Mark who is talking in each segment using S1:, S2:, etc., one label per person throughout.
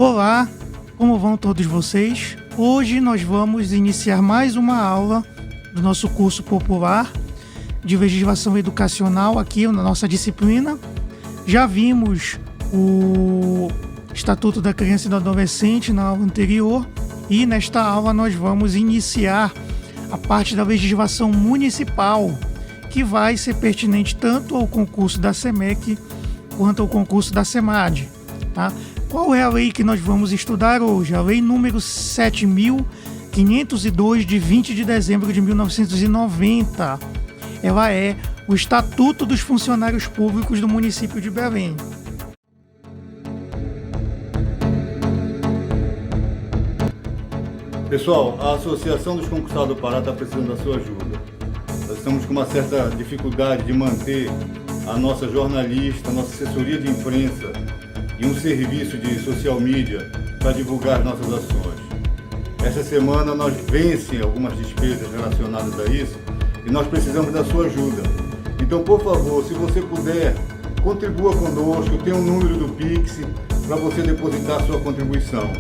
S1: Olá, como vão todos vocês? Hoje nós vamos iniciar mais uma aula do nosso curso popular de legislação educacional aqui na nossa disciplina. Já vimos o Estatuto da Criança e do Adolescente na aula anterior e nesta aula nós vamos iniciar a parte da legislação municipal, que vai ser pertinente tanto ao concurso da SEMEC quanto ao concurso da SEMAD, tá? Qual é a lei que nós vamos estudar hoje? A lei número 7.502, de 20 de dezembro de 1990. Ela é o Estatuto dos Funcionários Públicos do município de Belém.
S2: Pessoal, a Associação dos Concursados do Pará está precisando da sua ajuda. Nós estamos com uma certa dificuldade de manter a nossa jornalista, a nossa assessoria de imprensa e um serviço de social media para divulgar nossas ações. Essa semana nós vencemos algumas despesas relacionadas a isso e nós precisamos da sua ajuda. Então, por favor, se você puder, contribua conosco, tem um número do Pix para você depositar a sua contribuição.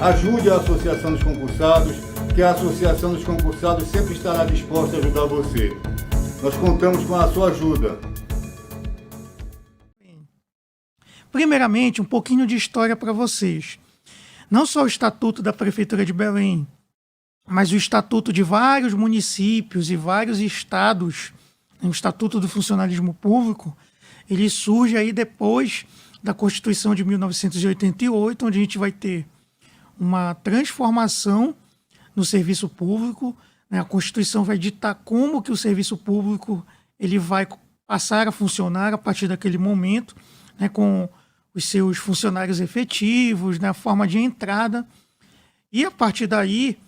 S2: Ajude a Associação dos Concursados, que a Associação dos Concursados sempre estará disposta a ajudar você. Nós contamos com a sua ajuda.
S1: Primeiramente, um pouquinho de história para vocês. Não só o Estatuto da Prefeitura de Belém, mas o Estatuto de vários municípios e vários estados, o Estatuto do Funcionalismo Público, ele surge aí depois da Constituição de 1988, onde a gente vai ter uma transformação no serviço público, né? A Constituição vai ditar como que o serviço público ele vai passar a funcionar a partir daquele momento, né? Com os seus funcionários efetivos, né? A forma de entrada. E a partir daí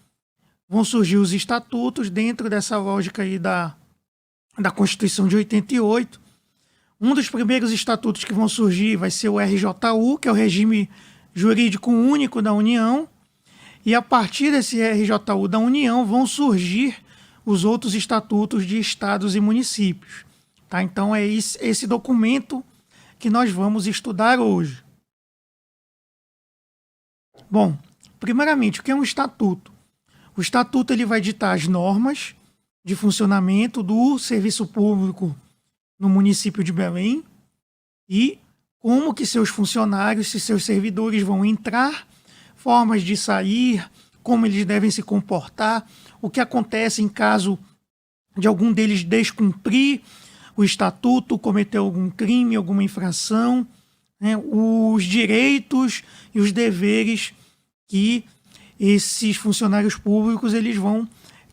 S1: vão surgir os estatutos dentro dessa lógica aí da Constituição de 88. Um dos primeiros estatutos que vão surgir vai ser o RJU, que é o Regime Jurídico Único da União, e a partir desse RJU da União vão surgir os outros estatutos de estados e municípios, tá? Então é esse documento que nós vamos estudar hoje. Bom, primeiramente, o que é um estatuto? O estatuto ele vai ditar as normas de funcionamento do serviço público no município de Belém e como que seus funcionários e seus servidores vão entrar, formas de sair, como eles devem se comportar, o que acontece em caso de algum deles descumprir o estatuto, cometer algum crime, alguma infração, né? Os direitos e os deveres que esses funcionários públicos eles vão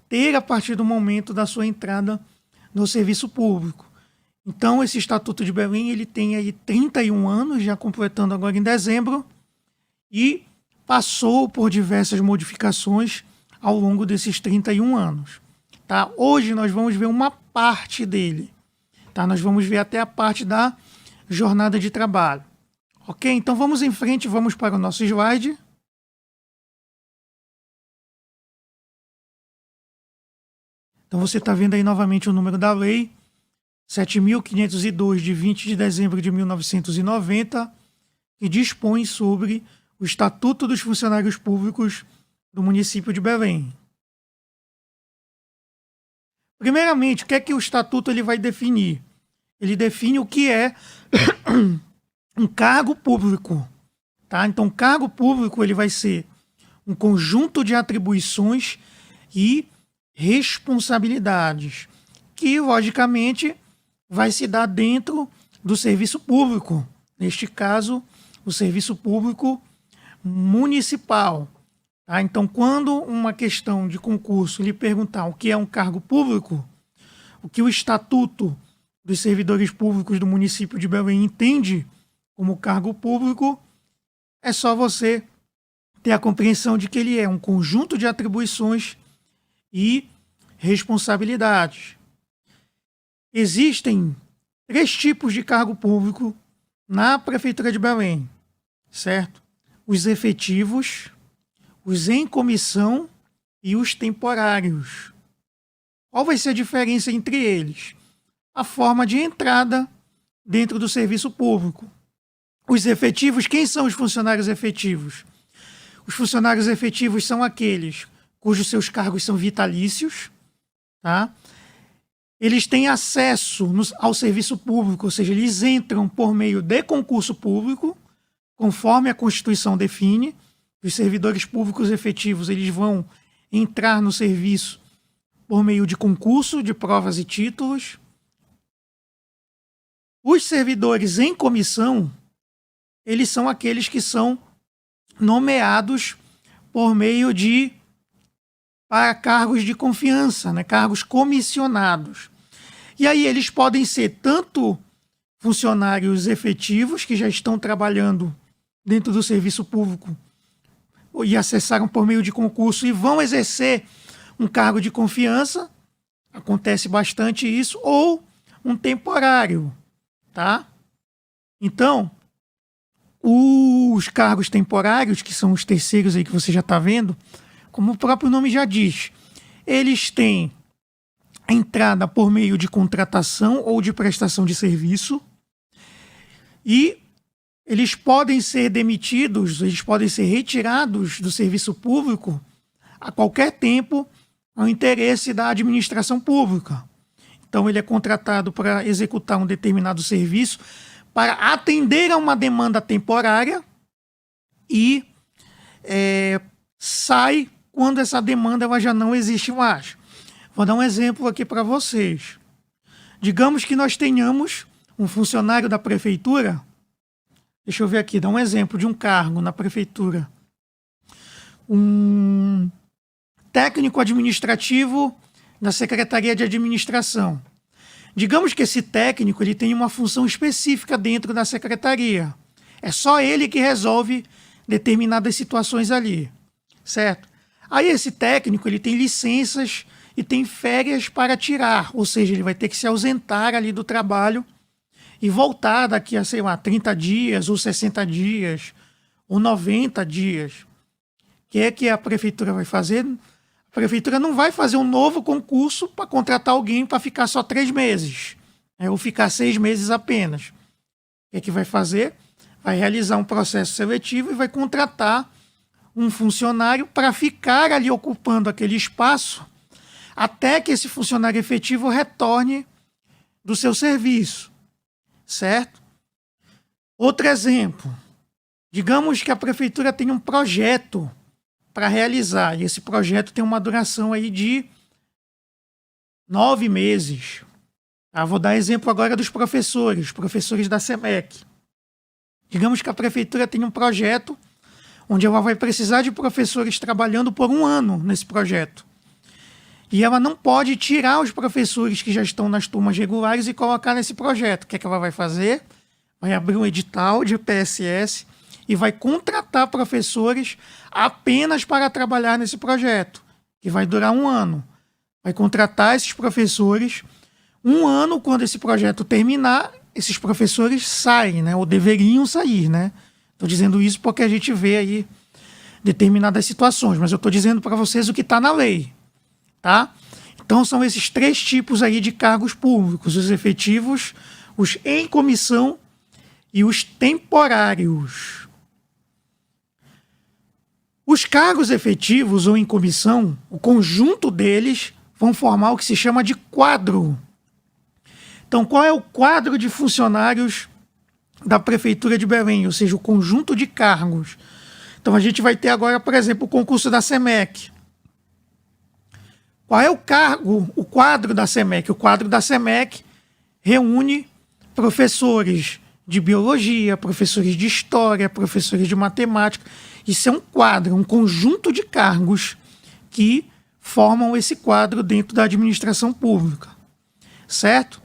S1: ter a partir do momento da sua entrada no serviço público. Então, esse Estatuto de Belém ele tem aí 31 anos, já completando agora em dezembro, e passou por diversas modificações ao longo desses 31 anos. Tá? Hoje nós vamos ver uma parte dele. Tá? Nós vamos ver até a parte da jornada de trabalho. Ok? Então vamos em frente, vamos para o nosso slide. Então você está vendo aí novamente o número da lei 7.502, de 20 de dezembro de 1990, que dispõe sobre o Estatuto dos Funcionários Públicos do município de Belém. Primeiramente, o que é que o Estatuto ele vai definir? Ele define o que é um cargo público. Tá? Então, cargo público ele vai ser um conjunto de atribuições e responsabilidades que, logicamente, vai se dar dentro do serviço público. Neste caso, o serviço público municipal. Tá? Então, quando uma questão de concurso lhe perguntar o que é um cargo público, o que o Estatuto dos Servidores Públicos do município de Belém entende como cargo público, é só você ter a compreensão de que ele é um conjunto de atribuições e responsabilidades. Existem 3 tipos de cargo público na Prefeitura de Belém, certo? Os efetivos, os em comissão e os temporários. Qual vai ser a diferença entre eles? A forma de entrada dentro do serviço público. Os efetivos, quem são os funcionários efetivos? Os funcionários efetivos são aqueles cujos seus cargos são vitalícios, tá? Eles têm acesso ao serviço público, ou seja, eles entram por meio de concurso público, conforme a Constituição define. Os servidores públicos efetivos, eles vão entrar no serviço por meio de concurso, de provas e títulos. Os servidores em comissão, eles são aqueles que são nomeados por meio de para cargos de confiança, né? Cargos comissionados. E aí eles podem ser tanto funcionários efetivos que já estão trabalhando dentro do serviço público e acessaram por meio de concurso e vão exercer um cargo de confiança, acontece bastante isso, ou um temporário, tá? Então, os cargos temporários, que são os terceiros aí que você já está vendo, como o próprio nome já diz, eles têm a entrada por meio de contratação ou de prestação de serviço e eles podem ser demitidos, eles podem ser retirados do serviço público a qualquer tempo ao interesse da administração pública. Então ele é contratado para executar um determinado serviço para atender a uma demanda temporária e sai quando essa demanda ela já não existe mais. Vou dar um exemplo aqui para vocês. Digamos que nós tenhamos um funcionário da prefeitura, deixa eu ver aqui, dar um exemplo de um cargo na prefeitura. Um técnico administrativo da Secretaria de Administração. Digamos que esse técnico ele tem uma função específica dentro da secretaria. É só ele que resolve determinadas situações ali, certo? Aí esse técnico ele tem licenças e tem férias para tirar, ou seja, ele vai ter que se ausentar ali do trabalho e voltar daqui a, sei lá, 30 dias, ou 60 dias, ou 90 dias. O que a prefeitura vai fazer? A prefeitura não vai fazer um novo concurso para contratar alguém para ficar só 3 meses, ou ficar 6 meses apenas. O que vai fazer? Vai realizar um processo seletivo e vai contratar um funcionário para ficar ali ocupando aquele espaço até que esse funcionário efetivo retorne do seu serviço, certo? Outro exemplo. Digamos que a prefeitura tem um projeto para realizar, e esse projeto tem uma duração aí de 9 meses. Vou dar exemplo agora dos professores da SEMEC. Digamos que a prefeitura tem um projeto onde ela vai precisar de professores trabalhando por 1 ano nesse projeto. E ela não pode tirar os professores que já estão nas turmas regulares e colocar nesse projeto. O que ela vai fazer? Vai abrir um edital de PSS e vai contratar professores apenas para trabalhar nesse projeto, que vai durar 1 ano. Vai contratar esses professores 1 ano, quando esse projeto terminar, esses professores saem, né? Ou deveriam sair, né? Estou dizendo isso porque a gente vê aí determinadas situações, mas eu estou dizendo para vocês o que está na lei, tá? Então são esses 3 tipos aí de cargos públicos: os efetivos, os em comissão e os temporários. Os cargos efetivos ou em comissão, o conjunto deles vão formar o que se chama de quadro. Então, qual é o quadro de funcionários da Prefeitura de Belém? Ou seja, o conjunto de cargos. Então, a gente vai ter agora, por exemplo, o concurso da SEMEC. Qual é o quadro da SEMEC? O quadro da SEMEC reúne professores de biologia, professores de história, professores de matemática. Isso é um quadro, um conjunto de cargos que formam esse quadro dentro da administração pública. Certo?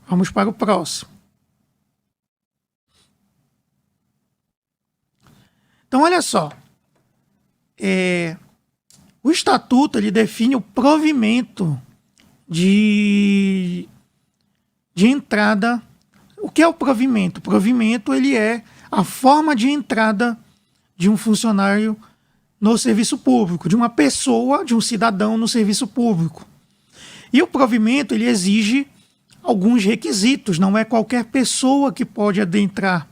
S1: Vamos para o próximo. Então, olha só. O Estatuto ele define o provimento de entrada. O que é o provimento? O provimento ele é a forma de entrada de um funcionário no serviço público, de uma pessoa, de um cidadão no serviço público. E o provimento ele exige alguns requisitos, não é qualquer pessoa que pode adentrar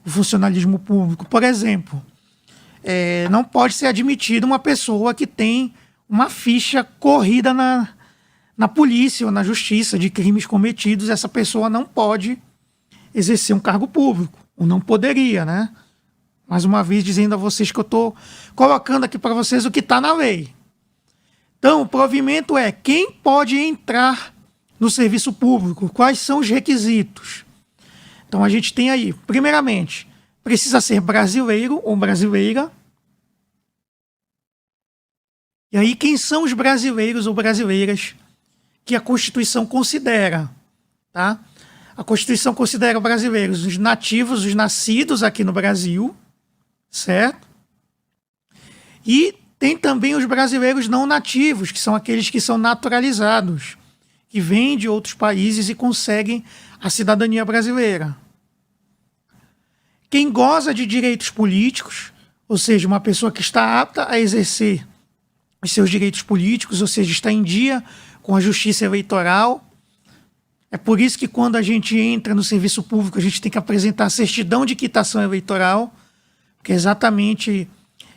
S1: o funcionalismo público. Por exemplo, não pode ser admitida uma pessoa que tem uma ficha corrida na polícia ou na justiça de crimes cometidos. Essa pessoa não pode exercer um cargo público, ou não poderia, né? Mais uma vez dizendo a vocês que eu estou colocando aqui para vocês o que está na lei. Então, o provimento é quem pode entrar no serviço público, quais são os requisitos. Então, a gente tem aí, primeiramente, precisa ser brasileiro ou brasileira. E aí, quem são os brasileiros ou brasileiras que a Constituição considera, tá? A Constituição considera brasileiros os nativos, os nascidos aqui no Brasil, certo? E tem também os brasileiros não nativos, que são aqueles que são naturalizados, que vêm de outros países e conseguem a cidadania brasileira. Quem goza de direitos políticos, ou seja, uma pessoa que está apta a exercer os seus direitos políticos, ou seja, está em dia com a justiça eleitoral. É por isso que quando a gente entra no serviço público, a gente tem que apresentar a certidão de quitação eleitoral, porque exatamente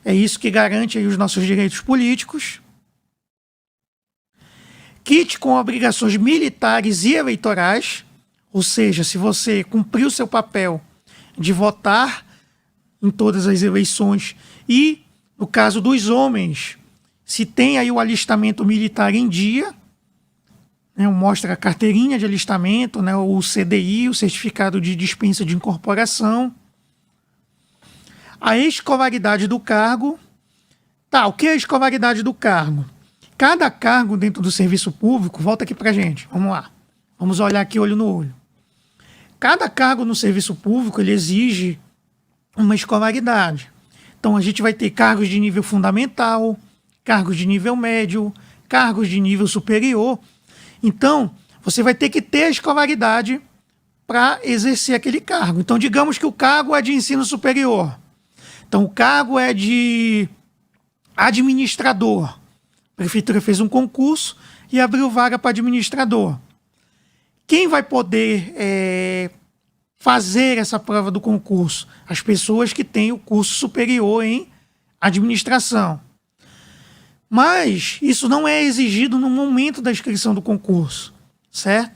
S1: é isso que garante aí os nossos direitos políticos. Kit com obrigações militares e eleitorais, ou seja, se você cumpriu seu papel de votar em todas as eleições e, no caso dos homens, se tem aí o alistamento militar em dia, né, mostra a carteirinha de alistamento, né, o CDI, o Certificado de Dispensa de Incorporação, a escolaridade do cargo. Tá, o que é a escolaridade do cargo? Cada cargo dentro do serviço público, volta aqui pra gente, vamos lá, vamos olhar aqui olho no olho. Cada cargo no serviço público, ele exige uma escolaridade. Então a gente vai ter cargos de nível fundamental, cargos de nível médio, cargos de nível superior. Então, você vai ter que ter a escolaridade para exercer aquele cargo. Então, digamos que o cargo é de ensino superior. Então, o cargo é de administrador. A prefeitura fez um concurso e abriu vaga para administrador. Quem vai poder fazer essa prova do concurso? As pessoas que têm o curso superior em administração. Mas isso não é exigido no momento da inscrição do concurso, certo?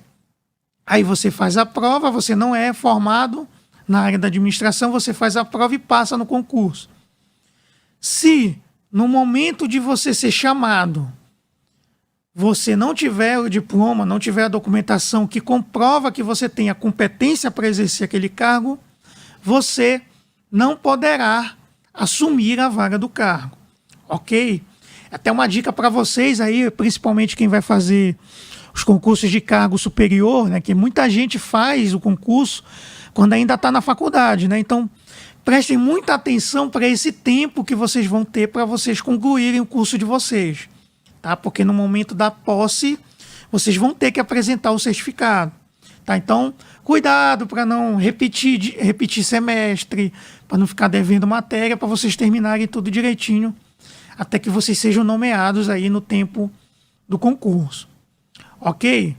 S1: Aí você faz a prova, você não é formado na área da administração, você faz a prova e passa no concurso. Se no momento de você ser chamado, você não tiver o diploma, não tiver a documentação que comprova que você tem a competência para exercer aquele cargo, você não poderá assumir a vaga do cargo, ok? Até uma dica para vocês aí, principalmente quem vai fazer os concursos de cargo superior, né? Que muita gente faz o concurso quando ainda está na faculdade, né? Então, prestem muita atenção para esse tempo que vocês vão ter para vocês concluírem o curso de vocês, tá? Porque no momento da posse, vocês vão ter que apresentar o certificado, tá? Então, cuidado para não repetir semestre, para não ficar devendo matéria, para vocês terminarem tudo direitinho, até que vocês sejam nomeados aí no tempo do concurso. Ok?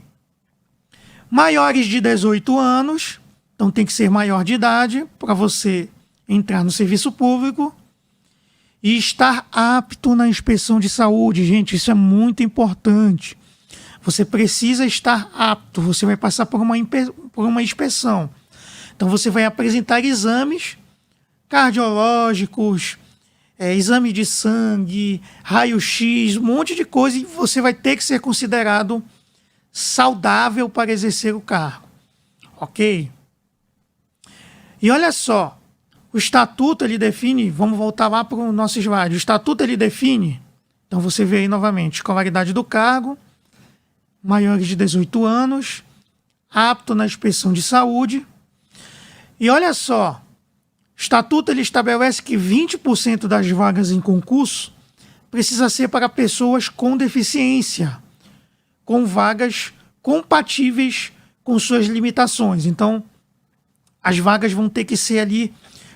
S1: Maiores de 18 anos, então tem que ser maior de idade para você entrar no serviço público e estar apto na inspeção de saúde. Gente, isso é muito importante. Você precisa estar apto, você vai passar por uma inspeção. Então você vai apresentar exames cardiológicos, exame de sangue, raio-x, um monte de coisa, e você vai ter que ser considerado saudável para exercer o cargo, ok? E olha só, o estatuto ele define, vamos voltar lá para o nosso slide, o estatuto ele define, então você vê aí novamente, escolaridade do cargo, maiores de 18 anos, apto na inspeção de saúde, e olha só, o estatuto ele estabelece que 20% das vagas em concurso precisa ser para pessoas com deficiência, com vagas compatíveis com suas limitações. Então, as vagas vão ter que ser ali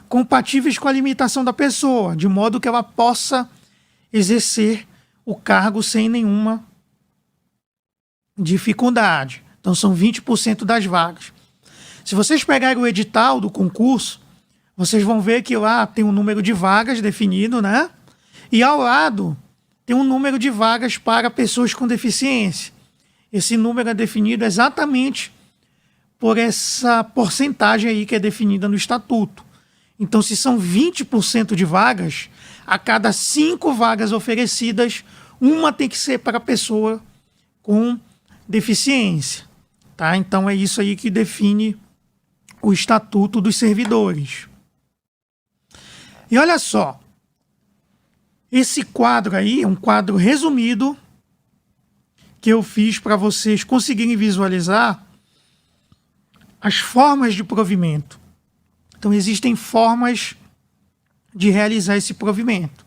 S1: compatíveis com a limitação da pessoa, de modo que ela possa exercer o cargo sem nenhuma dificuldade. Então, são 20% das vagas. Se vocês pegarem o edital do concurso, vocês vão ver que lá tem um número de vagas definido, né? E ao lado tem um número de vagas para pessoas com deficiência. Esse número é definido exatamente por essa porcentagem aí que é definida no estatuto. Então, se são 20% de vagas, a cada 5 vagas oferecidas, uma tem que ser para pessoa com deficiência. Tá? Então, é isso aí que define o estatuto dos servidores. E olha só, esse quadro aí é um quadro resumido que eu fiz para vocês conseguirem visualizar as formas de provimento. Então, existem formas de realizar esse provimento.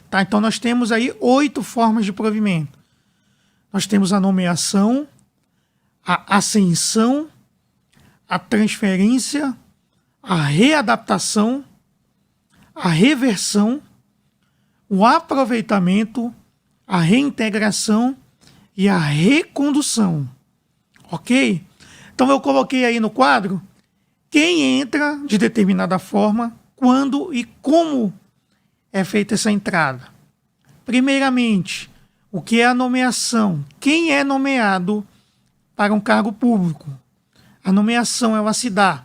S1: Tá? Então, nós temos aí 8 formas de provimento. Nós temos a nomeação, a ascensão, a transferência, a readaptação, a reversão, o aproveitamento, a reintegração e a recondução. Ok? Então eu coloquei aí no quadro quem entra de determinada forma, quando e como é feita essa entrada. Primeiramente, o que é a nomeação? Quem é nomeado para um cargo público? A nomeação ela se dá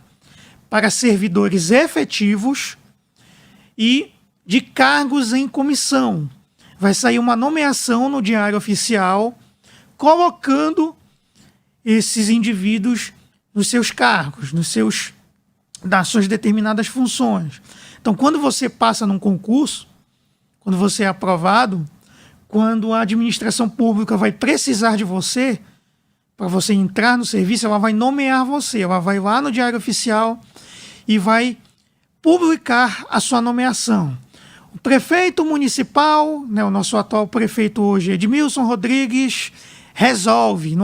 S1: para servidores efetivos e de cargos em comissão. Vai sair uma nomeação no Diário Oficial colocando esses indivíduos nos seus cargos, das suas determinadas funções. Então, quando você passa num concurso, quando você é aprovado, quando a administração pública vai precisar de você, para você entrar no serviço, ela vai nomear você, ela vai lá no Diário Oficial e vai publicar a sua nomeação. O prefeito municipal, né, o nosso atual prefeito hoje, Edmilson Rodrigues, resolve,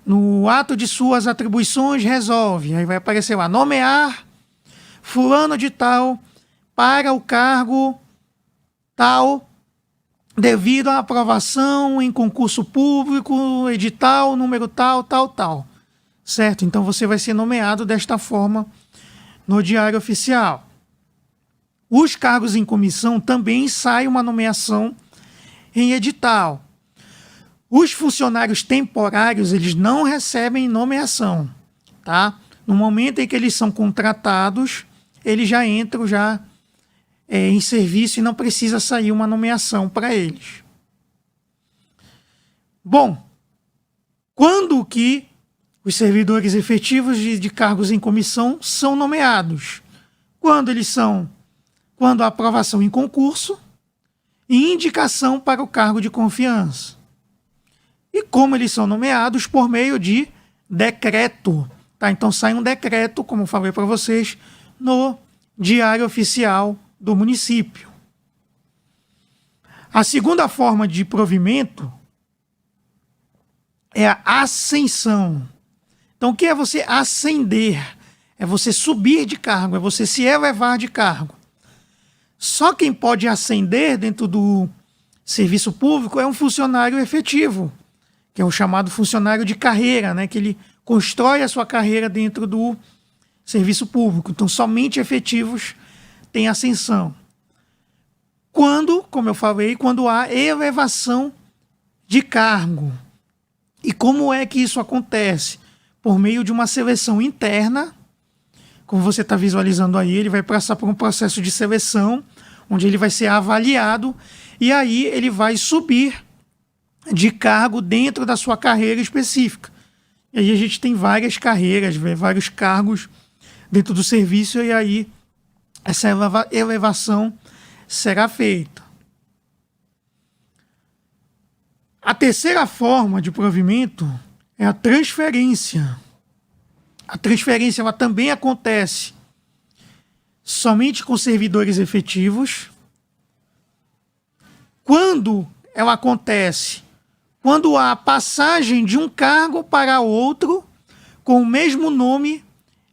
S1: no ato de suas atribuições, resolve. Aí vai aparecer lá, nomear fulano de tal para o cargo tal, devido à aprovação em concurso público, edital, número tal, tal, tal. Certo? Então você vai ser nomeado desta forma no Diário Oficial. Os cargos em comissão também sai uma nomeação em edital. Os funcionários temporários, eles não recebem nomeação, tá? No momento em que eles são contratados, eles já entram em serviço e não precisa sair uma nomeação para eles. Bom, quando que os servidores efetivos de cargos em comissão são nomeados? Quando a aprovação em concurso e indicação para o cargo de confiança. E como eles são nomeados? Por meio de decreto. Tá? Então sai um decreto, como eu falei para vocês, no Diário Oficial do município. A segunda forma de provimento é a ascensão. Então, o que é você ascender? É você subir de cargo, é você se elevar de cargo. Só quem pode ascender dentro do serviço público é um funcionário efetivo, que é o chamado funcionário de carreira, né? Que ele constrói a sua carreira dentro do serviço público. Então, somente efetivos têm ascensão. Como eu falei, quando há elevação de cargo. E como é que isso acontece? Por meio de uma seleção interna. Como você está visualizando aí, ele vai passar por um processo de seleção, onde ele vai ser avaliado, e aí ele vai subir de cargo dentro da sua carreira específica. E aí a gente tem várias carreiras, vários cargos dentro do serviço, e aí essa elevação será feita. A terceira forma de provimento é a transferência. A transferência ela também acontece somente com servidores efetivos. Quando ela acontece? Quando há passagem de um cargo para outro com o mesmo nome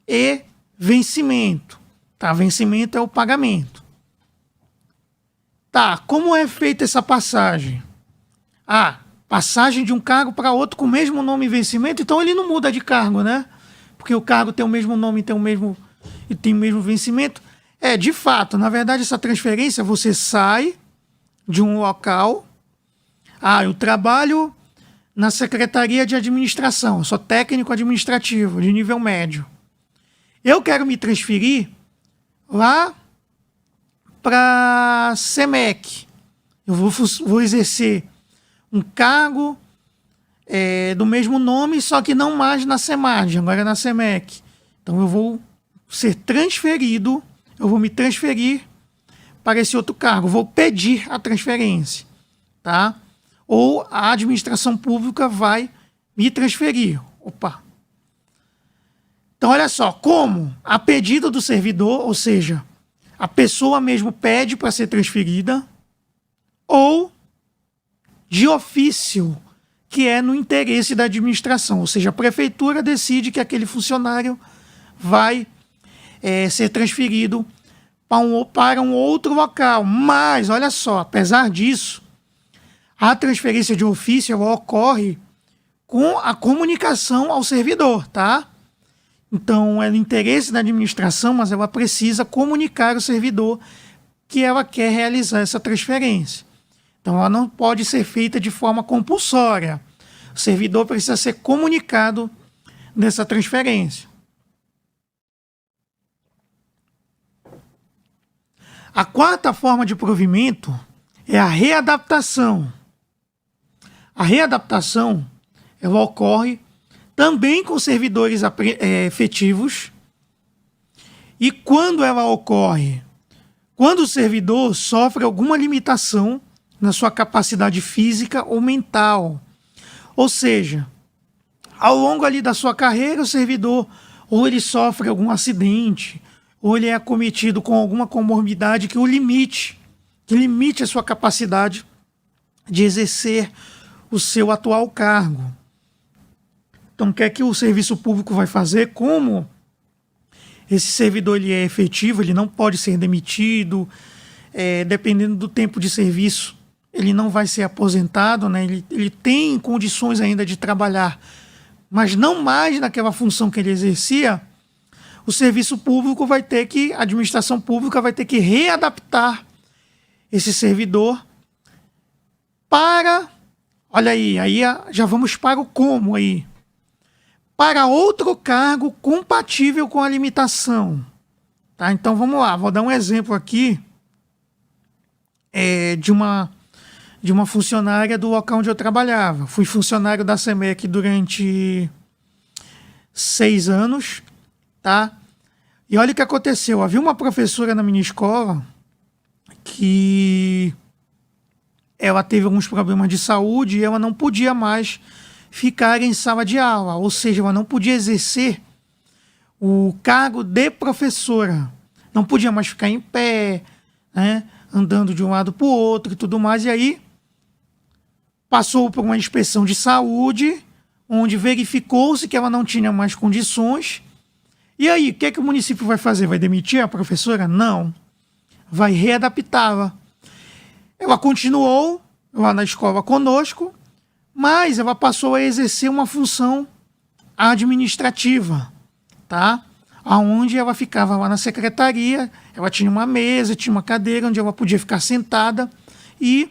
S1: e vencimento. Tá? Vencimento é o pagamento. Tá, como é feita essa passagem? Passagem de um cargo para outro com o mesmo nome e vencimento, então ele não muda de cargo, né? Porque o cargo tem o mesmo nome e tem o mesmo vencimento. De fato, na verdade, essa transferência, você sai de um local. Eu trabalho na Secretaria de Administração, eu sou técnico administrativo de nível médio. Eu quero me transferir lá para SEMEC. Eu vou exercer um cargo do mesmo nome, só que não mais na SEMAD, agora na SEMEC. Então eu vou ser transferido, eu vou me transferir para esse outro cargo, vou pedir a transferência, tá? Ou a administração pública vai me transferir. Então, olha só, como a pedido do servidor, ou seja, a pessoa mesmo pede para ser transferida, ou de ofício, que é no interesse da administração, ou seja, a prefeitura decide que aquele funcionário vai ser transferido para um outro local. Mas, olha só, apesar disso, a transferência de ofício ela ocorre com a comunicação ao servidor, tá? Então, é no interesse da administração, mas ela precisa comunicar ao servidor que ela quer realizar essa transferência. Então, ela não pode ser feita de forma compulsória. O servidor precisa ser comunicado dessa transferência. A quarta forma de provimento é a readaptação. A readaptação ela ocorre também com servidores efetivos. E quando ela ocorre? Quando o servidor sofre alguma limitação na sua capacidade física ou mental. Ou seja, ao longo ali da sua carreira, o servidor ou ele sofre algum acidente, ou ele é acometido com alguma comorbidade que limite a sua capacidade de exercer o seu atual cargo. Então, o que é que o serviço público vai fazer? Como esse servidor ele é efetivo, ele não pode ser demitido, dependendo do tempo de serviço, ele não vai ser aposentado, né? Ele tem condições ainda de trabalhar, mas não mais naquela função que ele exercia. O serviço público a administração pública vai ter que readaptar esse servidor para, olha aí já vamos para o como aí, para outro cargo compatível com a limitação. Tá? Então vamos lá, vou dar um exemplo aqui de uma funcionária do local onde eu trabalhava. Fui funcionário da SEMEC durante 6 anos, tá? E olha o que aconteceu. Havia uma professora na minha escola que ela teve alguns problemas de saúde e ela não podia mais ficar em sala de aula, ou seja, ela não podia exercer o cargo de professora, não podia mais ficar em pé, né, andando de um lado para o outro e tudo mais. E aí passou por uma inspeção de saúde, onde verificou-se que ela não tinha mais condições. E aí, o que é que o município vai fazer? Vai demitir a professora? Não. Vai readaptá-la. Ela continuou lá na escola conosco, mas ela passou a exercer uma função administrativa, tá? Onde ela ficava lá na secretaria, ela tinha uma mesa, tinha uma cadeira onde ela podia ficar sentada e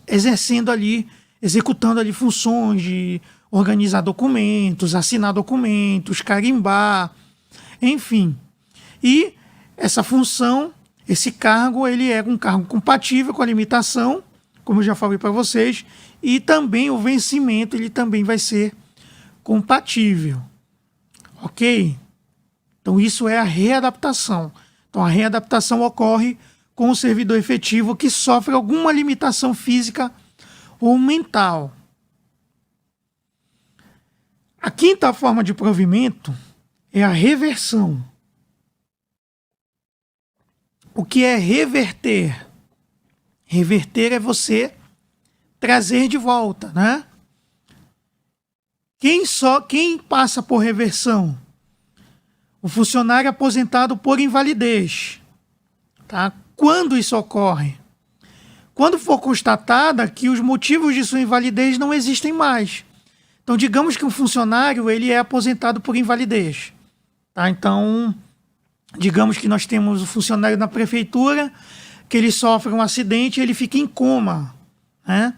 S1: executando ali funções de organizar documentos, assinar documentos, carimbar, enfim. E essa função, esse cargo, ele é um cargo compatível com a limitação, como eu já falei para vocês, e também o vencimento, ele também vai ser compatível. Ok? Então isso é a readaptação. Então a readaptação ocorre com o servidor efetivo que sofre alguma limitação física ou mental. A quinta forma de provimento é a reversão. O que é reverter? Reverter é você trazer de volta, né? Quem passa por reversão? O funcionário aposentado por invalidez. Tá? Quando isso ocorre? Quando for constatada que os motivos de sua invalidez não existem mais. Então, digamos que um funcionário ele é aposentado por invalidez. Tá? Então, Digamos que nós temos um funcionário na prefeitura que ele sofre um acidente e ele fica em coma, né?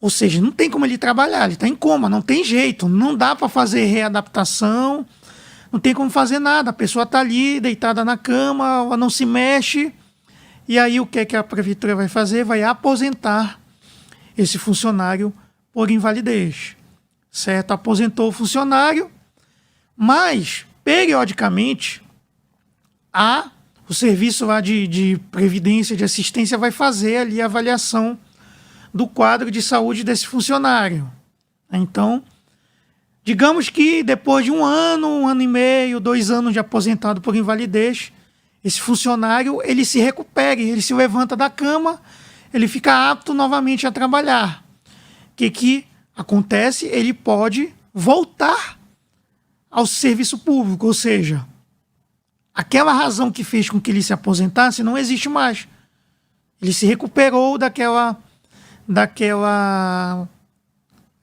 S1: Ou seja, não tem como ele trabalhar, ele está em coma, não tem jeito, não dá para fazer readaptação, não tem como fazer nada, a pessoa está ali deitada na cama, ela não se mexe, e aí o que é que a prefeitura vai fazer? Vai aposentar esse funcionário por invalidez, certo? Aposentou o funcionário, mas, periodicamente, o serviço lá de previdência, de assistência, vai fazer ali a avaliação do quadro de saúde desse funcionário. Então, digamos que depois de um ano e meio, 2 anos de aposentado por invalidez, esse funcionário ele se recupere, ele se levanta da cama, ele fica apto novamente a trabalhar. O que acontece? Ele pode voltar ao serviço público, ou seja, aquela razão que fez com que ele se aposentasse não existe mais. Ele se recuperou daquela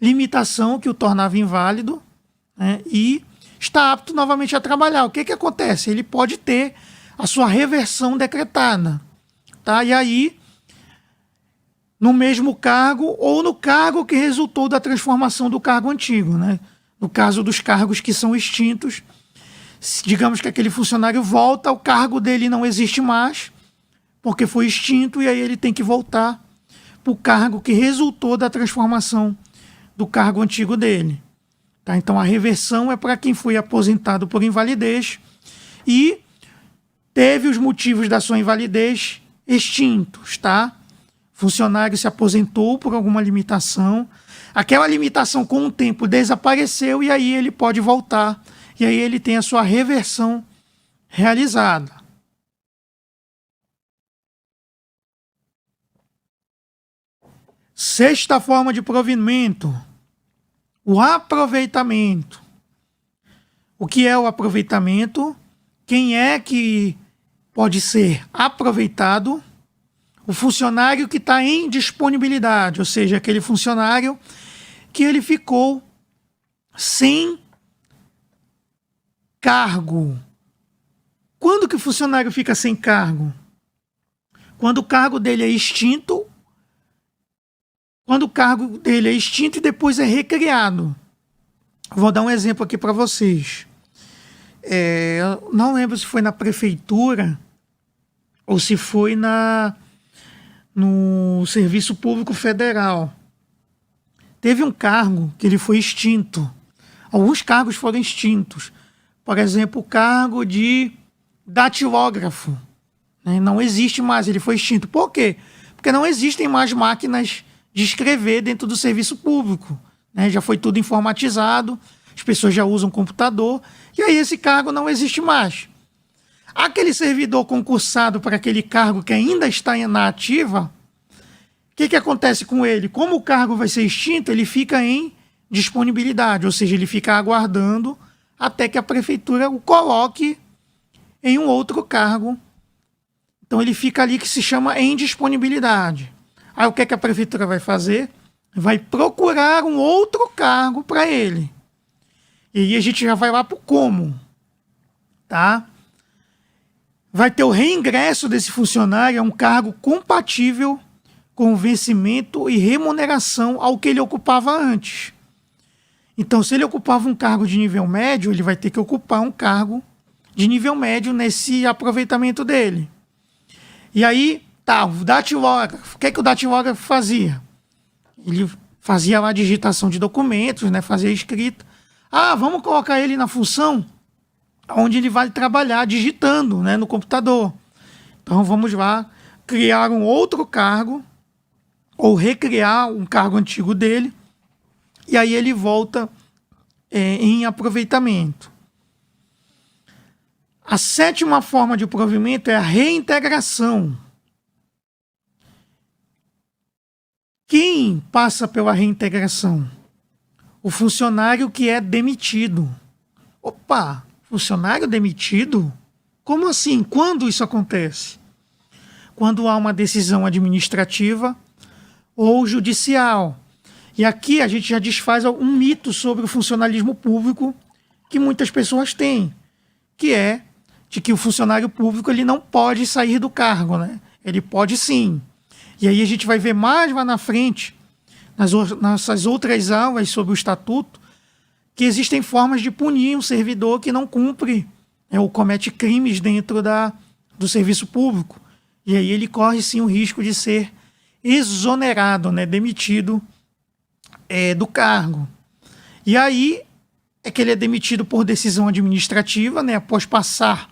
S1: limitação que o tornava inválido, né, e está apto novamente a trabalhar. O que acontece? Ele pode ter a sua reversão decretada, tá? E aí, no mesmo cargo ou no cargo que resultou da transformação do cargo antigo, né? No caso dos cargos que são extintos, digamos que aquele funcionário volta, o cargo dele não existe mais, porque foi extinto, e aí ele tem que voltar para o cargo que resultou da transformação do cargo antigo dele. Tá? Então a reversão é para quem foi aposentado por invalidez e teve os motivos da sua invalidez extintos. Tá? O funcionário se aposentou por alguma limitação, aquela limitação com o tempo desapareceu e aí ele pode voltar. E aí ele tem a sua reversão realizada. Sexta forma de provimento, o aproveitamento. O que é o aproveitamento? Quem é que pode ser aproveitado? O funcionário que está em disponibilidade, ou seja, aquele funcionário que ele ficou sem cargo. Quando que o funcionário fica sem cargo? Quando o cargo dele é extinto. Quando o cargo dele é extinto e depois é recriado. Vou dar um exemplo aqui para vocês. Eu não lembro se foi na prefeitura ou se foi no Serviço Público Federal. Teve um cargo que ele foi extinto. Alguns cargos foram extintos. Por exemplo, o cargo de datilógrafo, né? Não existe mais, ele foi extinto. Por quê? Porque não existem mais máquinas de escrever dentro do serviço público, né? Já foi tudo informatizado, as pessoas já usam computador, e aí esse cargo não existe mais. Aquele servidor concursado para aquele cargo que ainda está na ativa, o que acontece com ele? Como o cargo vai ser extinto, ele fica em disponibilidade, ou seja, ele fica aguardando até que a prefeitura o coloque em um outro cargo. Então ele fica ali que se chama em disponibilidade. Aí o que a prefeitura vai fazer? Vai procurar um outro cargo para ele. E aí a gente já vai lá para o como. Tá? Vai ter o reingresso desse funcionário, é um cargo compatível com vencimento e remuneração ao que ele ocupava antes. Então, se ele ocupava um cargo de nível médio, ele vai ter que ocupar um cargo de nível médio nesse aproveitamento dele. E aí, tá, o datilógrafo. O que o datilógrafo fazia? Ele fazia lá a digitação de documentos, né, fazia a escrita. Vamos colocar ele na função onde ele vai trabalhar digitando, né, no computador. Então, vamos lá criar um outro cargo ou recriar um cargo antigo dele. E aí ele volta em aproveitamento. A sétima forma de provimento é a reintegração. Quem passa pela reintegração? O funcionário que é demitido. Opa, funcionário demitido? Como assim? Quando isso acontece? Quando há uma decisão administrativa ou judicial. E aqui a gente já desfaz um mito sobre o funcionalismo público que muitas pessoas têm, que é de que o funcionário público ele não pode sair do cargo, né? Ele pode sim. E aí a gente vai ver mais lá na frente, nas nossas outras aulas sobre o estatuto, que existem formas de punir um servidor que não cumpre, ou comete crimes dentro do serviço público. E aí ele corre sim o risco de ser exonerado, né? Demitido do cargo. E aí é que ele é demitido por decisão administrativa, né? Após passar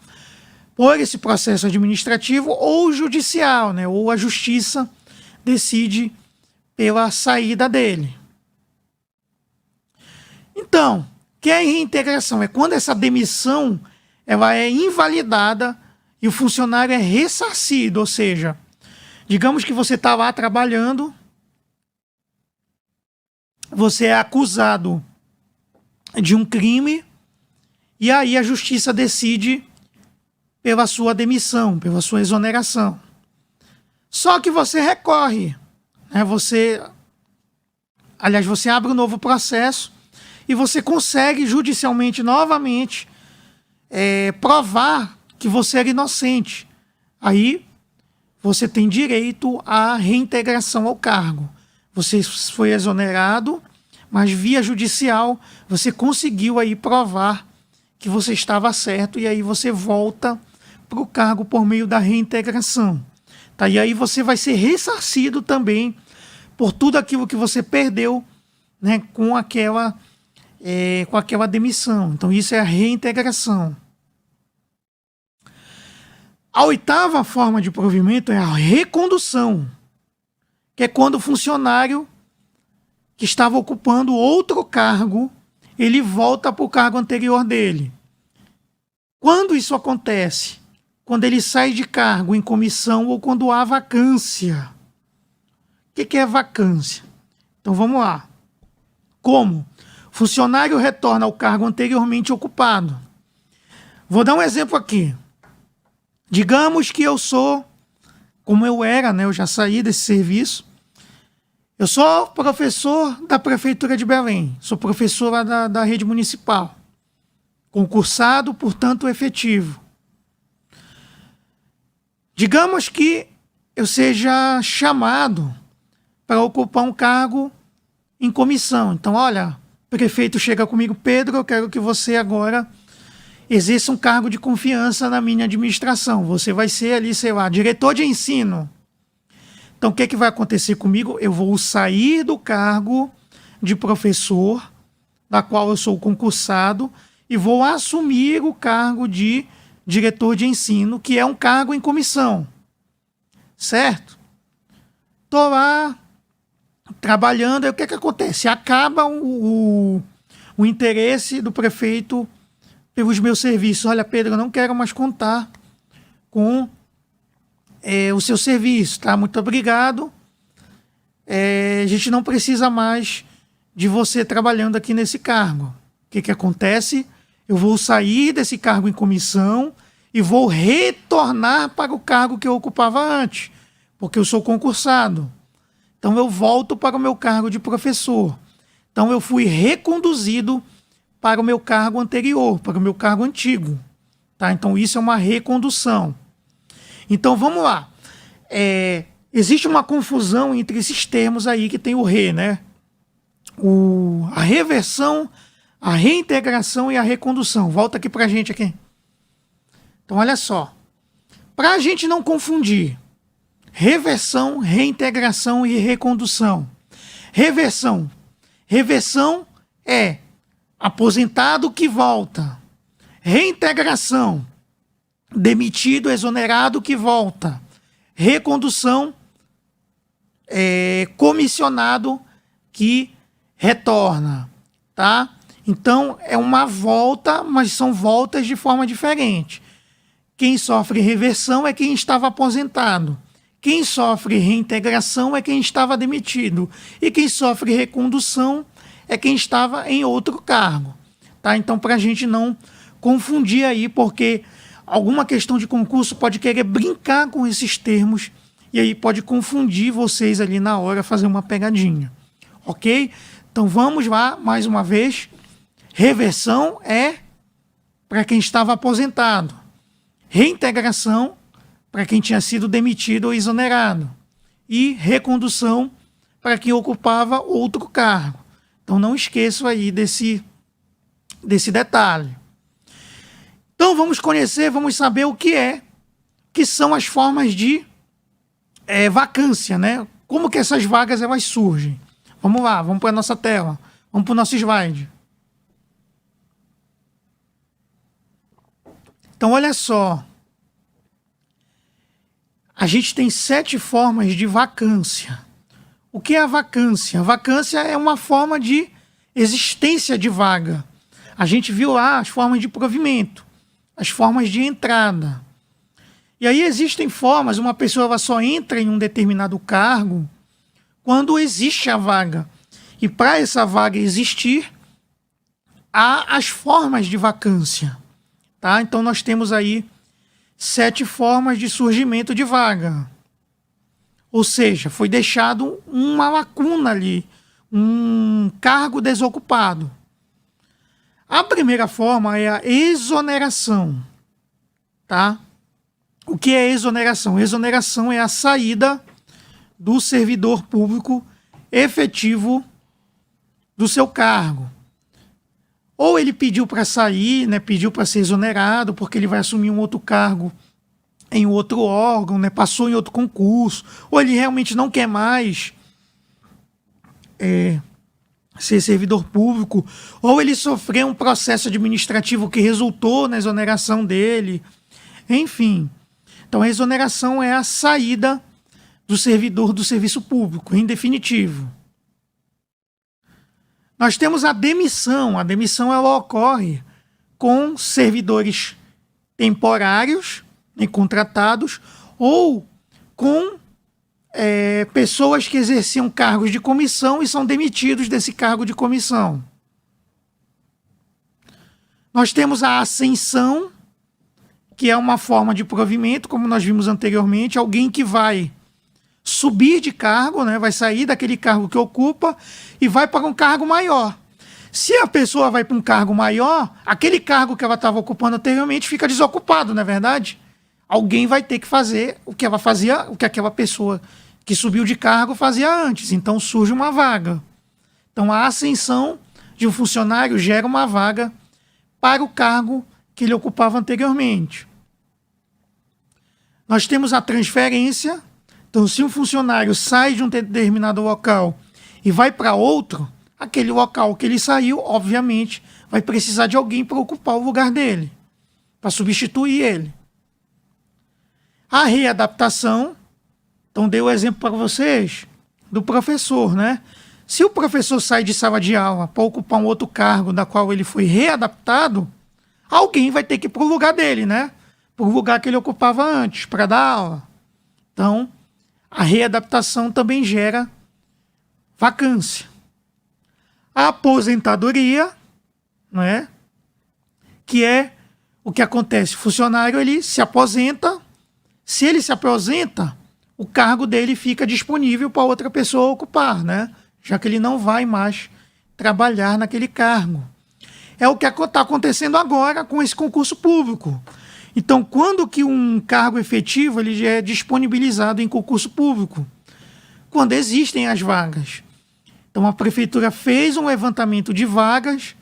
S1: por esse processo administrativo ou judicial, né? Ou a justiça decide pela saída dele. Então, o que é reintegração? É quando essa demissão ela é invalidada e o funcionário é ressarcido, ou seja, digamos que você está lá trabalhando, você é acusado de um crime e aí a justiça decide pela sua demissão, pela sua exoneração. Só que você recorre, né? Você abre um novo processo e você consegue judicialmente novamente provar que você era inocente. Aí você tem direito à reintegração ao cargo. Você foi exonerado, mas via judicial você conseguiu aí provar que você estava certo e aí você volta para o cargo por meio da reintegração. Tá? E aí você vai ser ressarcido também por tudo aquilo que você perdeu, né, com aquela demissão. Então isso é a reintegração. A oitava forma de provimento é a recondução, que é quando o funcionário que estava ocupando outro cargo, ele volta para o cargo anterior dele. Quando isso acontece? Quando ele sai de cargo em comissão ou quando há vacância. O que é vacância? Então vamos lá. Como? O funcionário retorna ao cargo anteriormente ocupado. Vou dar um exemplo aqui. Digamos que eu sou, como eu era, né? Eu já saí desse serviço. Eu sou professor da Prefeitura de Belém. Sou professora da rede municipal. Concursado, portanto, efetivo. Digamos que eu seja chamado para ocupar um cargo em comissão. Então, olha, o prefeito chega comigo, Pedro, eu quero que você agora exerça um cargo de confiança na minha administração. Você vai ser ali, sei lá, diretor de ensino. Então, o que vai acontecer comigo? Eu vou sair do cargo de professor, da qual eu sou concursado, e vou assumir o cargo de diretor de ensino, que é um cargo em comissão. Certo? Estou lá trabalhando, aí o que acontece? Acaba o interesse do prefeito pelos meus serviços. Olha, Pedro, eu não quero mais contar com o seu serviço, tá? Muito obrigado. A gente não precisa mais de você trabalhando aqui nesse cargo. O que acontece? Eu vou sair desse cargo em comissão e vou retornar para o cargo que eu ocupava antes, porque eu sou concursado. Então eu volto para o meu cargo de professor. Então eu fui reconduzido para o meu cargo anterior, para o meu cargo antigo. Tá? Então isso é uma recondução. Então vamos lá. Existe uma confusão entre esses termos aí que tem o re, né? A reversão, a reintegração e a recondução. Volta aqui para a gente aqui. Então olha só. Para a gente não confundir reversão, reintegração e recondução. Reversão. Reversão é aposentado que volta. Reintegração. Demitido, exonerado que volta. Recondução, comissionado que retorna, tá? Então é uma volta, mas são voltas de forma diferente. Quem sofre reversão é quem estava aposentado. Quem sofre reintegração é quem estava demitido. E quem sofre recondução é quem estava em outro cargo, tá? Então para a gente não confundir aí, porque alguma questão de concurso pode querer brincar com esses termos e aí pode confundir vocês ali na hora, fazer uma pegadinha. Ok? Então vamos lá, mais uma vez. Reversão é para quem estava aposentado. reintegração para quem tinha sido demitido ou exonerado e recondução para quem ocupava outro cargo. Então não esqueçam aí desse detalhe. Então vamos conhecer, vamos saber o que são as formas de vacância, né? Como que essas vagas elas surgem. Vamos lá, vamos para a nossa tela, vamos para o nosso slide. Então olha só, a gente tem 7 formas de vacância. O que é a vacância? A vacância é uma forma de existência de vaga. A gente viu lá as formas de provimento, as formas de entrada. E aí existem formas, uma pessoa ela só entra em um determinado cargo quando existe a vaga. E para essa vaga existir, há as formas de vacância. Tá? Então nós temos aí 7 formas de surgimento de vaga. Ou seja, foi deixado uma lacuna ali, um cargo desocupado. A primeira forma é a exoneração. Tá? O que é exoneração? Exoneração é a saída do servidor público efetivo do seu cargo. Ou ele pediu para sair, né, pediu para ser exonerado, porque ele vai assumir um outro cargo em outro órgão, né, passou em outro concurso, ou ele realmente não quer mais ser servidor público, ou ele sofreu um processo administrativo que resultou na exoneração dele. Enfim, então a exoneração é a saída do servidor do serviço público, em definitivo. Nós temos a demissão. A demissão ela ocorre com servidores temporários, contratados, ou com pessoas que exerciam cargos de comissão e são demitidos desse cargo de comissão. Nós temos a ascensão, que é uma forma de provimento, como nós vimos anteriormente, alguém que vai subir de cargo, né, vai sair daquele cargo que ocupa e vai para um cargo maior. Se a pessoa vai para um cargo maior, aquele cargo que ela estava ocupando anteriormente fica desocupado, não é verdade? Alguém vai ter que fazer o que ela fazia, o que aquela pessoa que subiu de cargo fazia antes. Então surge uma vaga. Então a ascensão de um funcionário gera uma vaga para o cargo que ele ocupava anteriormente. Nós temos a transferência. Então, se um funcionário sai de um determinado local e vai para outro, aquele local que ele saiu, obviamente, vai precisar de alguém para ocupar o lugar dele, para substituir ele. A readaptação, então dei o exemplo para vocês do professor, né? Se o professor sai de sala de aula para ocupar um outro cargo da qual ele foi readaptado, alguém vai ter que ir para o lugar dele, né? Para o lugar que ele ocupava antes, para dar aula. Então, a readaptação também gera vacância. A aposentadoria, né, que é o que acontece. O funcionário ele se aposenta. Se ele se aposenta, o cargo dele fica disponível para outra pessoa ocupar, né, já que ele não vai mais trabalhar naquele cargo. É o que está acontecendo agora com esse concurso público. Então, quando que um cargo efetivo ele é disponibilizado em concurso público? Quando existem as vagas. Então, a prefeitura fez um levantamento de vagas,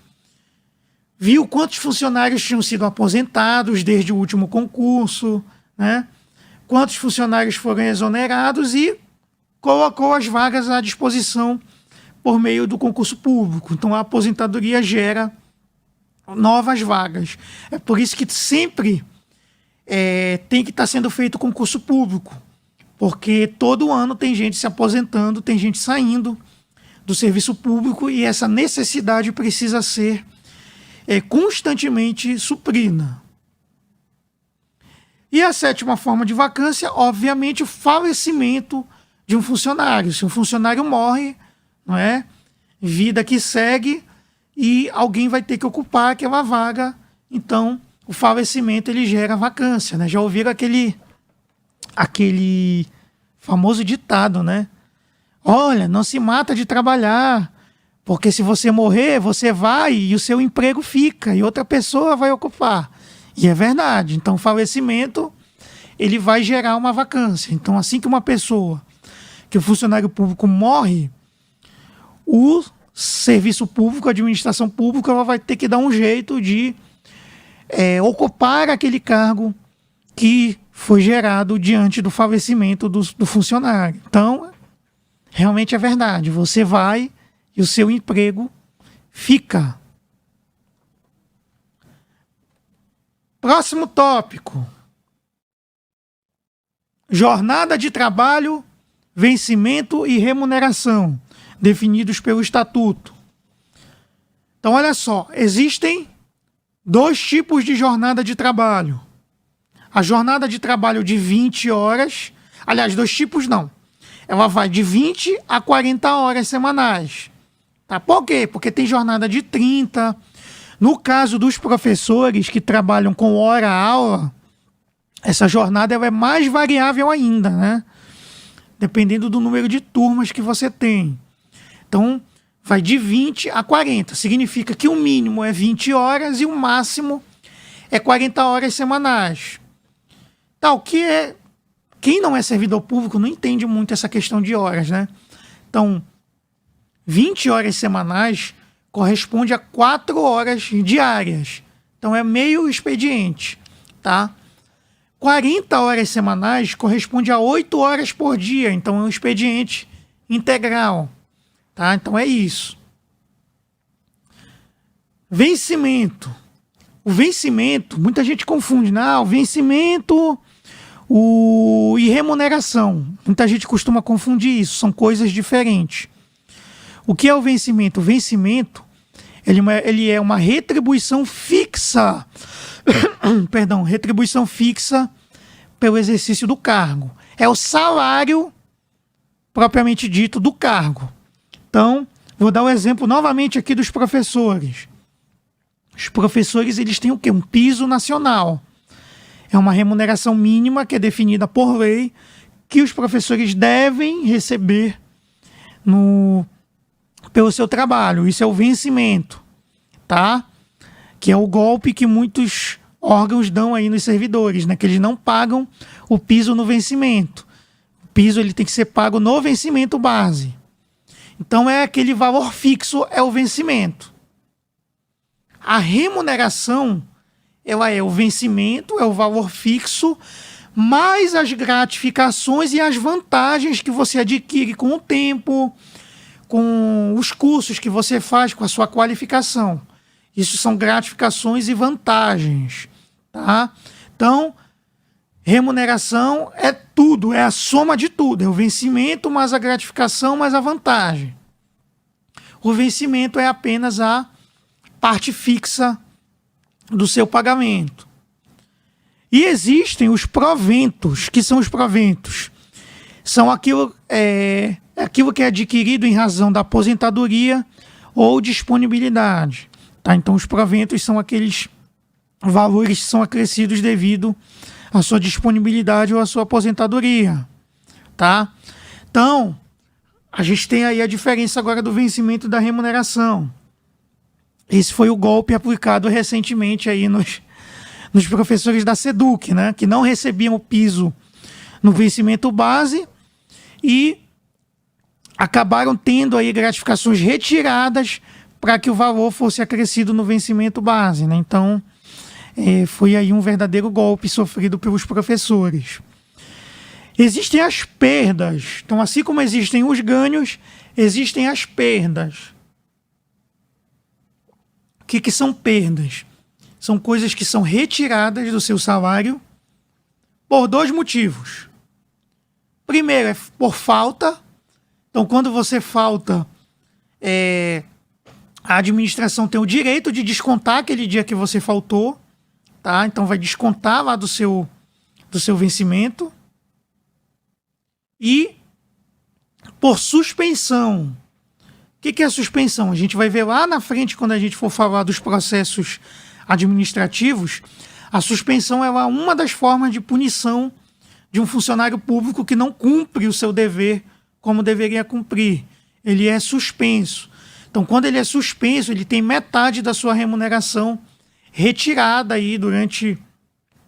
S1: viu quantos funcionários tinham sido aposentados desde o último concurso, né? Quantos funcionários foram exonerados e colocou as vagas à disposição por meio do concurso público. Então, a aposentadoria gera novas vagas. É por isso que sempre tem que estar sendo feito concurso público, porque todo ano tem gente se aposentando, tem gente saindo do serviço público e essa necessidade precisa ser constantemente suprida. E a 7ª forma de vacância, obviamente, o falecimento de um funcionário. Se um funcionário morre, não é? Vida que segue e alguém vai ter que ocupar aquela vaga, então o falecimento ele gera vacância, né? Já ouviram aquele famoso ditado, né? Olha, não se mata de trabalhar, porque se você morrer, você vai e o seu emprego fica e outra pessoa vai ocupar. E é verdade. Então, o falecimento, ele vai gerar uma vacância. Então, assim que uma pessoa, que o funcionário público morre, o serviço público, a administração pública, ela vai ter que dar um jeito de ocupar aquele cargo que foi gerado diante do falecimento do funcionário. Então, realmente é verdade. Você vai e o seu emprego fica. Próximo tópico. Jornada de trabalho, vencimento e remuneração, definidos pelo Estatuto. Então, olha só, existem 2 tipos de jornada de trabalho. A jornada de trabalho de 20 horas, aliás, 2 tipos não. Ela vai de 20 a 40 horas semanais. Tá? Por quê? Porque tem jornada de 30. No caso dos professores que trabalham com hora-aula, essa jornada ela é mais variável ainda, né? Dependendo do número de turmas que você tem. Então, vai de 20 a 40. Significa que o mínimo é 20 horas e o máximo é 40 horas semanais. Tal que é... Quem não é servidor público não entende muito essa questão de horas, né? Então, 20 horas semanais corresponde a 4 horas diárias. Então, é meio expediente, tá? 40 horas semanais corresponde a 8 horas por dia. Então, é um expediente integral. Tá? Então, é isso. Vencimento. O vencimento, muita gente confunde. O vencimento e remuneração. Muita gente costuma confundir isso. São coisas diferentes. O que é o vencimento? O vencimento ele é uma retribuição fixa. Perdão, retribuição fixa pelo exercício do cargo. É o salário propriamente dito do cargo. Então, vou dar o exemplo novamente aqui dos professores. Os professores, eles têm o quê? Um piso nacional. É uma remuneração mínima que é definida por lei que os professores devem receber pelo seu trabalho. Isso é o vencimento, tá? Que é o golpe que muitos órgãos dão aí nos servidores, né? Que eles não pagam o piso no vencimento. O piso ele tem que ser pago no vencimento base. Então, é aquele valor fixo, é o vencimento. A remuneração, ela é o vencimento, é o valor fixo, mais as gratificações e as vantagens que você adquire com o tempo, com os cursos que você faz, com a sua qualificação. Isso são gratificações e vantagens, tá? Então, remuneração é tudo, é a soma de tudo. É o vencimento mais a gratificação mais a vantagem. O vencimento é apenas a parte fixa do seu pagamento. E existem os proventos. Que são os proventos? São aquilo que é adquirido em razão da aposentadoria ou disponibilidade. Tá? Então, os proventos são aqueles valores que são acrescidos devido à sua disponibilidade ou à sua aposentadoria. Tá? Então, a gente tem aí a diferença agora do vencimento e da remuneração. Esse foi o golpe aplicado recentemente aí nos professores da SEDUC, né? Que não recebiam o piso no vencimento base e acabaram tendo aí gratificações retiradas para que o valor fosse acrescido no vencimento base, né? Então, foi aí um verdadeiro golpe sofrido pelos professores. Existem as perdas. Então, assim como existem os ganhos, existem as perdas. O que são perdas? São coisas que são retiradas do seu salário por 2 motivos. Primeiro é por falta. Então, quando você falta, a administração tem o direito de descontar aquele dia que você faltou. Tá? Então, vai descontar lá do seu vencimento. E por suspensão. O que é a suspensão? A gente vai ver lá na frente, quando a gente for falar dos processos administrativos. A suspensão é uma das formas de punição de um funcionário público que não cumpre o seu dever como deveria cumprir. Ele é suspenso. Então, quando ele é suspenso, ele tem metade da sua remuneração retirada aí durante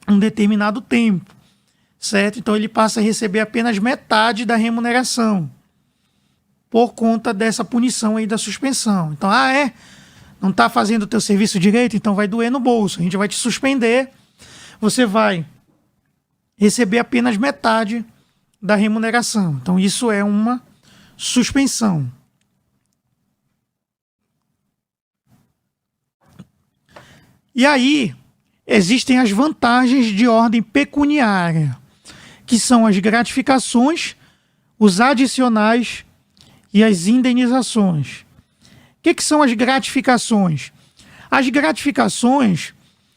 S1: um determinado tempo, certo? Então ele passa a receber apenas metade da remuneração por conta dessa punição aí da suspensão. Então, não está fazendo o teu serviço direito, então vai doer no bolso. A gente vai te suspender, você vai receber apenas metade da remuneração. Então isso é uma suspensão. E aí existem as vantagens de ordem pecuniária, que são as gratificações, os adicionais e as indenizações. O que são as gratificações? As gratificações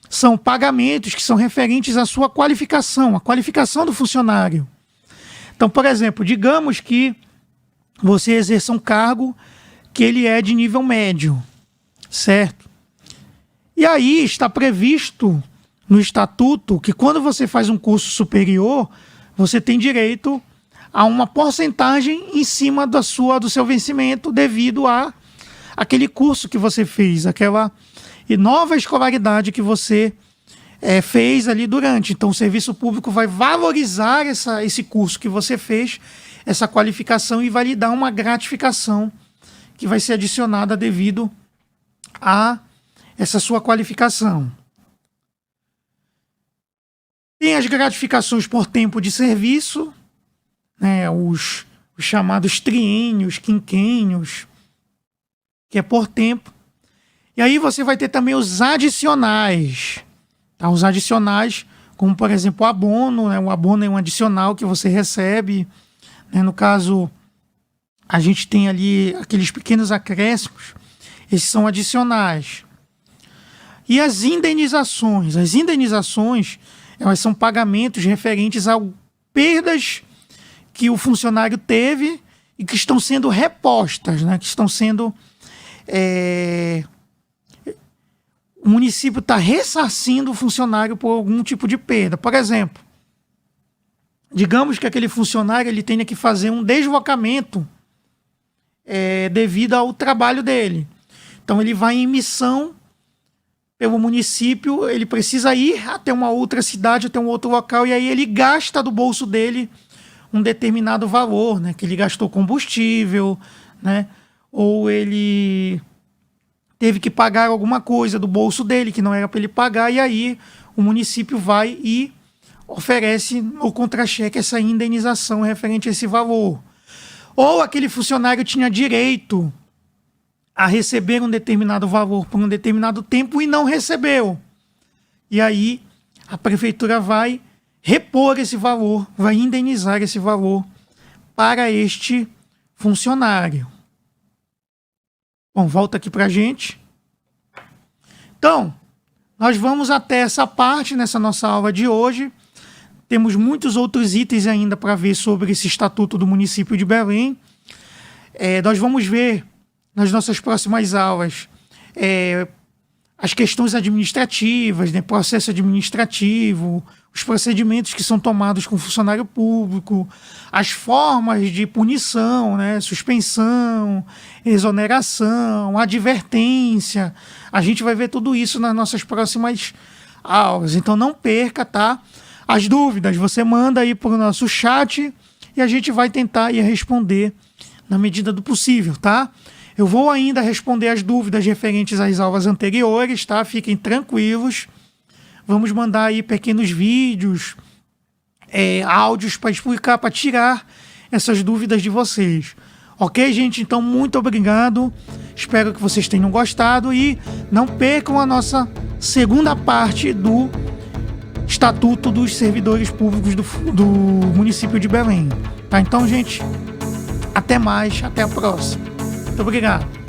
S1: são pagamentos que são referentes à sua qualificação, a qualificação do funcionário. Então, por exemplo, digamos que você exerça um cargo que ele é de nível médio, certo? E aí está previsto no estatuto que quando você faz um curso superior, você tem direito a uma porcentagem em cima do seu vencimento devido a aquele curso que você fez, aquela nova escolaridade que você fez ali durante. Então o serviço público vai valorizar esse curso que você fez, essa qualificação, e vai lhe dar uma gratificação que vai ser adicionada devido a essa sua qualificação. Tem as gratificações por tempo de serviço, né, os chamados triênios, quinquênios, que é por tempo. E aí você vai ter também os adicionais. Tá? Os adicionais, como por exemplo o abono, né? O abono é um adicional que você recebe. Né? No caso, a gente tem ali aqueles pequenos acréscimos. Esses são adicionais. E as indenizações. As indenizações, elas são pagamentos referentes a perdas que o funcionário teve e que estão sendo repostas, né? Que estão sendo... o município está ressarcindo o funcionário por algum tipo de perda. Por exemplo, digamos que aquele funcionário ele tenha que fazer um deslocamento devido ao trabalho dele. Então ele vai em missão pelo município, ele precisa ir até uma outra cidade, até um outro local, e aí ele gasta do bolso dele um determinado valor, né? Que ele gastou combustível, né? Ou ele teve que pagar alguma coisa do bolso dele que não era para ele pagar, e aí o município vai e oferece no contra-cheque essa indenização referente a esse valor. Ou aquele funcionário tinha direito a receber um determinado valor por um determinado tempo e não recebeu. E aí a prefeitura vai repor esse valor, vai indenizar esse valor para este funcionário. Bom, volta aqui para a gente. Então, nós vamos até essa parte nessa nossa aula de hoje. Temos muitos outros itens ainda para ver sobre esse Estatuto do Município de Belém. Nós vamos ver nas nossas próximas aulas as questões administrativas, né, processo administrativo, os procedimentos que são tomados com o funcionário público, as formas de punição, né, suspensão, exoneração, advertência. A gente vai ver tudo isso nas nossas próximas aulas. Então não perca, tá? As dúvidas você manda aí para o nosso chat e a gente vai tentar ir responder na medida do possível, tá? Eu vou ainda responder as dúvidas referentes às aulas anteriores, tá? Fiquem tranquilos. Vamos mandar aí pequenos vídeos, áudios para explicar, para tirar essas dúvidas de vocês. Ok, gente? Então, muito obrigado. Espero que vocês tenham gostado e não percam a nossa segunda parte do Estatuto dos Servidores Públicos do município de Belém. Tá? Então, gente, até mais, até a próxima. Muito obrigado.